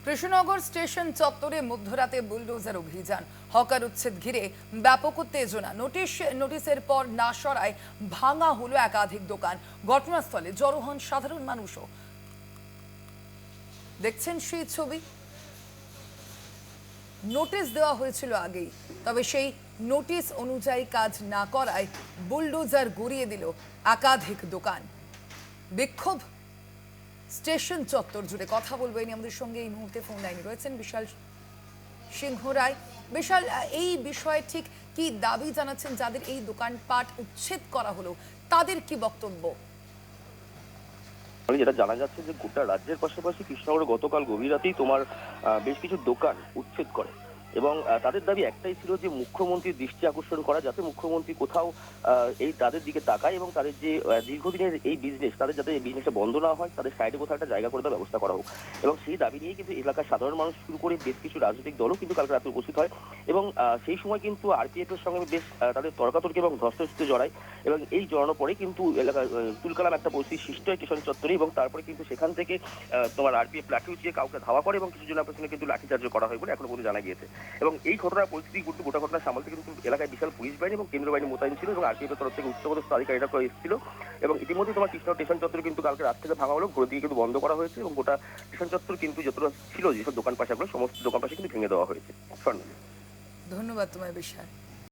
Krishnanagar station চত্বরে মধ্যরাতে bulldozer অভিযান, হকার উচ্ছেদ ঘিরে ব্যাপক উত্তেজনা। নোটিশের পর না সরায় ভাঙা হলো একাধিক দোকান। ঘটনাস্থলে জড়ো হন সাধারণ মানুষও। দেখছেন সেই ছবি। নোটিশ দেওয়া হয়েছিল আগেই, তবে সেই নোটিশ অনুযায়ী কাজ না করায় বুলডোজার গড়িয়ে দিল একাধিক দোকান। বিক্ষোভ স্টেশন চত্বর জুড়ে। কথা বলবো এই নিয়ে আমাদের সঙ্গে এই মুহূর্তে ফোন লাইনে রয়েছেন বিশাল সিংহ রায়। বিশাল, এই বিষয়ে ঠিক কি দাবি জানাচ্ছেন যাদের এই দোকানপাট উচ্ছেদ করা হলো, তাদের কি বক্তব্য? যেটা জানা যাচ্ছে যে গোটা রাজ্যের পাশাপাশি কৃষ্ণনগরে গতকাল গভীর রাতেই তোমার বেশ কিছু দোকান উচ্ছেদ করে এবং তাদের দাবি একটাই ছিল যে মুখ্যমন্ত্রীর দৃষ্টি আকর্ষণ করা, যাতে মুখ্যমন্ত্রী কোথাও এই তাদের দিকে তাকায় এবং তাদের যে দীর্ঘদিনের এই বিজনেস, তাদের যাতে এই বিজনেসটা বন্ধ না হয়, তাদের সাইডে কোথাও একটা জায়গা করে দেওয়ার ব্যবস্থা করা হোক। এবং সেই দাবি নিয়েই কিন্তু এলাকার সাধারণ মানুষ শুরু করে বেশ কিছু রাজনৈতিক দলও কিন্তু কালকে রাতে উপস্থিত হয় এবং সেই সময় কিন্তু আরপিএফ এর সঙ্গে বেশ তাদের তর্কাতর্কি এবং ধস্তাধস্তিতে জড়ায় এবং এই জড়ানোর পরে কিন্তু এলাকায় তুলকালাম একটা পরিস্থিতি সৃষ্টি হয় স্টেশন চত্বরে এবং তারপরে কিন্তু সেখান থেকে তোমার আরপিএফ লাঠি উঁচিয়ে কাউকে ধাওয়া করে এবং কিছু জনের পেছনে কিন্তু লাঠিচার্জ করা হয় বলে এখনো পর্যন্ত জানা গিয়েছে। এবং এই ঘটনার পরিস্থিতি কিন্তু গোটা ঘটনা সামালতে কিন্তু এলাকায় বিশাল পুলিশ বাহিনী এবং কেন্দ্রীয় বাহিনী মোতায়েন ছিল এবং আরপিএফ এর তরফ থেকে উচ্চপদস্থ আধিকারিকরা এসেছিল এবং ইতিমধ্যে তোমার কৃষ্ণ স্টেশন চত্বর কিন্তু কালকে রাত থেকে ভাঙা হলো, ঘুরে দিয়ে কিন্তু বন্ধ করা হয়েছে এবং গোটা স্টেশন চত্বর কিন্তু যতটা ছিল যেসব দোকান পাশাগুলো সমস্ত দোকান পাশে কিন্তু ভেঙে দেওয়া হয়েছে। ধন্যবাদ তোমায় বিশাল।